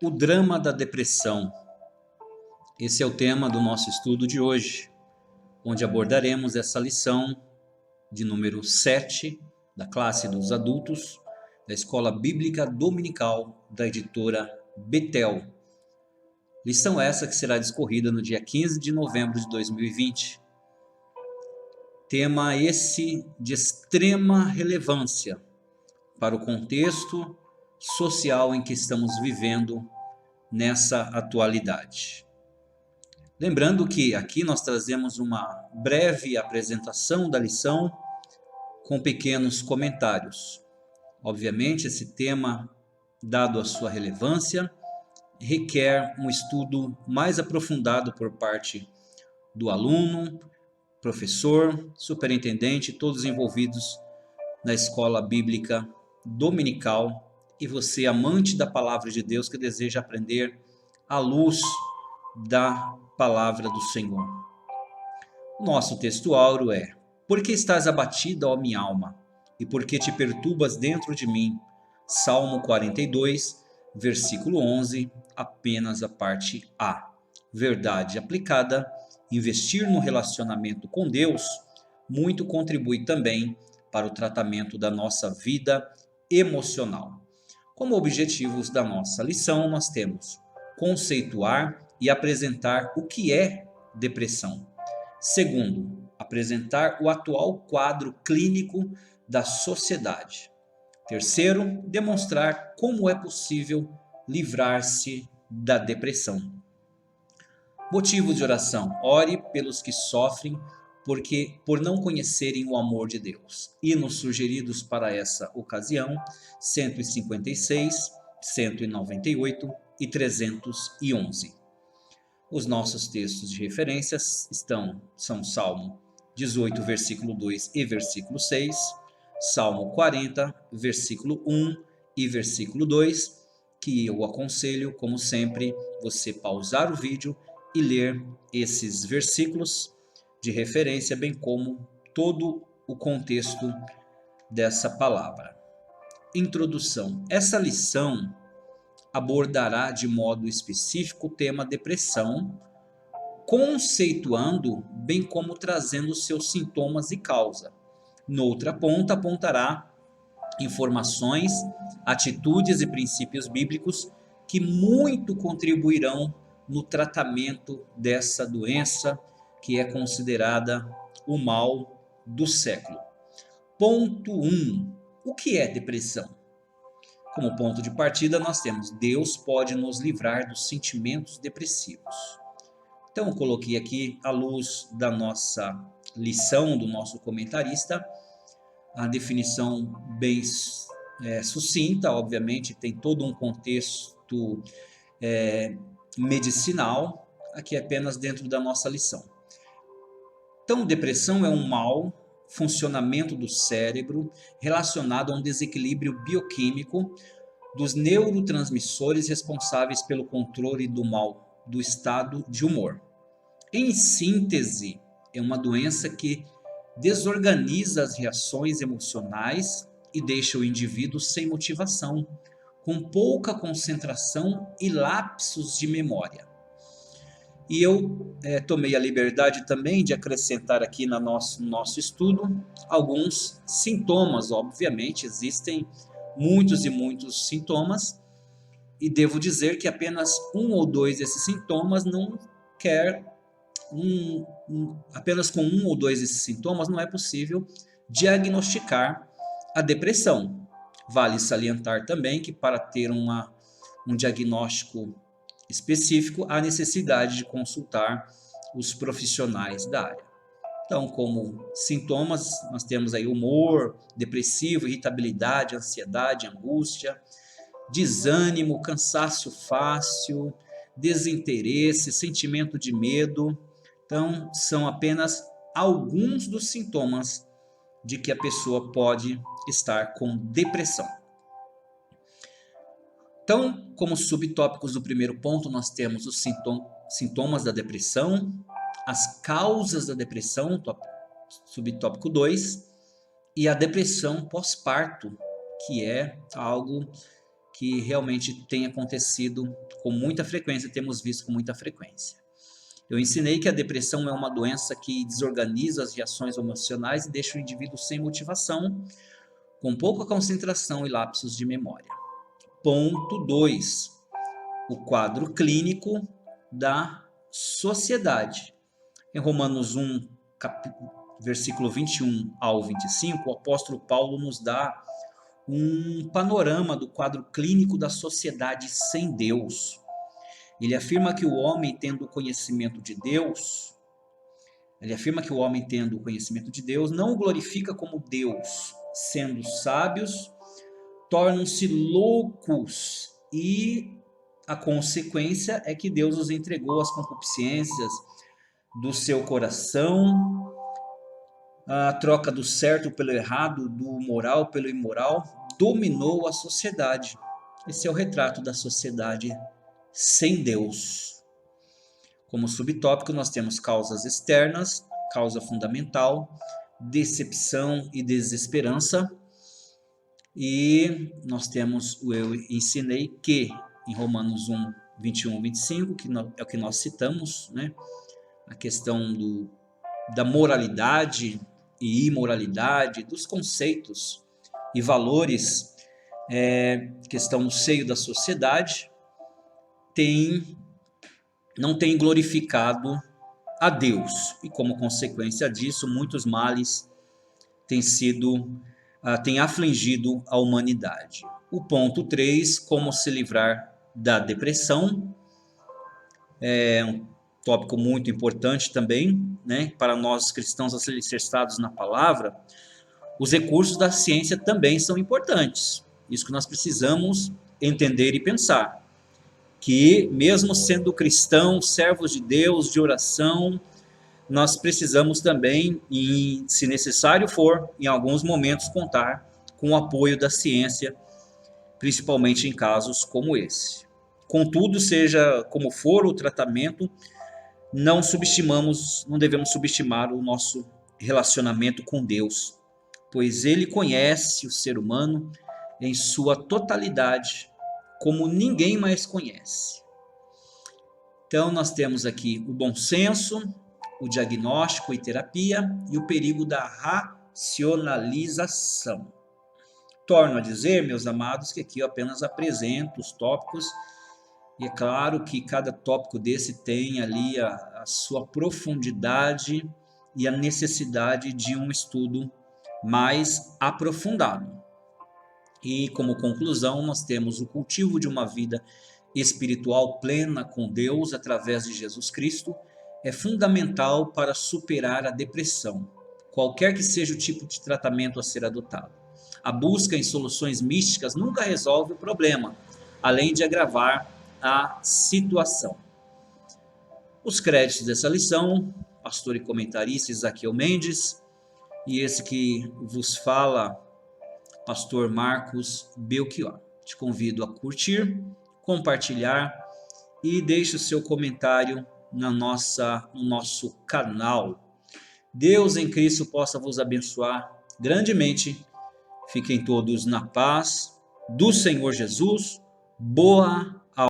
O drama da depressão. Esse é o tema do nosso estudo de hoje, onde abordaremos essa lição de número 7 da classe dos adultos da Escola Bíblica Dominical da editora Betel. Lição essa que será discorrida no dia 15 de novembro de 2020. Tema esse de extrema relevância para o contexto social em que estamos vivendo nessa atualidade. Lembrando que aqui nós trazemos uma breve apresentação da lição com pequenos comentários. Obviamente, esse tema, dado a sua relevância, requer um estudo mais aprofundado por parte do aluno, professor, superintendente, todos envolvidos na escola bíblica dominical, e você, amante da palavra de Deus, que deseja aprender à luz da palavra do Senhor. Nosso texto áureo é: Por que estás abatida, ó minha alma? E por que te perturbas dentro de mim? Salmo 42, versículo 11, apenas a parte A. Verdade aplicada, investir no relacionamento com Deus muito contribui também para o tratamento da nossa vida emocional. Como objetivos da nossa lição, nós temos conceituar e apresentar o que é depressão. Segundo, apresentar o atual quadro clínico da sociedade. Terceiro, demonstrar como é possível livrar-se da depressão. Motivos de oração: ore pelos que sofrem por não conhecerem o amor de Deus. Hinos sugeridos para essa ocasião: 156, 198 e 311. Os nossos textos de referências são Salmo 18, versículo 2 e versículo 6, Salmo 40, versículo 1 e versículo 2, que eu aconselho, como sempre, você pausar o vídeo e ler esses versículos de referência, bem como todo o contexto dessa palavra. Introdução. Essa lição abordará de modo específico o tema depressão, conceituando, bem como trazendo seus sintomas e causa. Noutra ponta, apontará informações, atitudes e princípios bíblicos que muito contribuirão no tratamento dessa doença que é considerada o mal do século. Ponto 1. O que é depressão? Como ponto de partida, nós temos: Deus pode nos livrar dos sentimentos depressivos. Então, eu coloquei aqui, à luz da nossa lição, do nosso comentarista, a definição bem sucinta, obviamente, tem todo um contexto medicinal, aqui apenas dentro da nossa lição. Então, depressão é um mau funcionamento do cérebro relacionado a um desequilíbrio bioquímico dos neurotransmissores responsáveis pelo controle do estado de humor. Em síntese, é uma doença que desorganiza as reações emocionais e deixa o indivíduo sem motivação, com pouca concentração e lapsos de memória. E eu tomei a liberdade também de acrescentar aqui no nosso estudo alguns sintomas. Obviamente, existem muitos e muitos sintomas, e devo dizer que apenas um ou dois desses sintomas apenas com um ou dois desses sintomas não é possível diagnosticar a depressão. Vale salientar também que para ter um diagnóstico específico, há necessidade de consultar os profissionais da área. Então, como sintomas, nós temos aí humor depressivo, irritabilidade, ansiedade, angústia, desânimo, cansaço fácil, desinteresse, sentimento de medo. Então, são apenas alguns dos sintomas de que a pessoa pode estar com depressão. Então, como subtópicos do primeiro ponto, nós temos os sintomas da depressão, as causas da depressão, subtópico 2, e a depressão pós-parto, que é algo que realmente tem acontecido com muita frequência, temos visto com muita frequência. Eu ensinei que a depressão é uma doença que desorganiza as reações emocionais e deixa o indivíduo sem motivação, com pouca concentração e lapsos de memória. Ponto 2. O quadro clínico da sociedade. Em Romanos 1, versículo 21 ao 25, o apóstolo Paulo nos dá um panorama do quadro clínico da sociedade sem Deus. Ele afirma que o homem tendo o conhecimento de Deus, não o glorifica como Deus, sendo sábios, tornam-se loucos, e a consequência é que Deus os entregou às concupiscências do seu coração, a troca do certo pelo errado, do moral pelo imoral, dominou a sociedade. Esse é o retrato da sociedade sem Deus. Como subtópico, nós temos causas externas, causa fundamental, decepção e desesperança. E nós temos, eu ensinei que em Romanos 1, 21, 25, que é o que nós citamos, né? A questão da moralidade e imoralidade, dos conceitos e valores que estão no seio da sociedade, não tem glorificado a Deus, e como consequência disso, muitos males têm afligido a humanidade. O ponto 3, como se livrar da depressão, é um tópico muito importante também, né, para nós cristãos alicerçados na palavra. Os recursos da ciência também são importantes, isso que nós precisamos entender e pensar. Que mesmo sendo cristãos, servos de Deus, de oração, nós precisamos também, e se necessário for, em alguns momentos contar com o apoio da ciência, principalmente em casos como esse. Contudo, seja como for o tratamento, não devemos subestimar o nosso relacionamento com Deus, pois Ele conhece o ser humano em sua totalidade, como ninguém mais conhece. Então, nós temos aqui o bom senso, o diagnóstico e terapia e o perigo da racionalização. Torno a dizer, meus amados, que aqui eu apenas apresento os tópicos, e é claro que cada tópico desse tem ali a sua profundidade e a necessidade de um estudo mais aprofundado. E como conclusão, nós temos o cultivo de uma vida espiritual plena com Deus através de Jesus Cristo é fundamental para superar a depressão, qualquer que seja o tipo de tratamento a ser adotado. A busca em soluções místicas nunca resolve o problema, além de agravar a situação. Os créditos dessa lição, pastor e comentarista Isaquiel Mendes, e esse que vos fala, pastor Marcos Belchior. Te convido a curtir, compartilhar e deixe o seu comentário no nosso canal. Deus em Cristo possa vos abençoar grandemente. Fiquem todos na paz do Senhor Jesus. Boa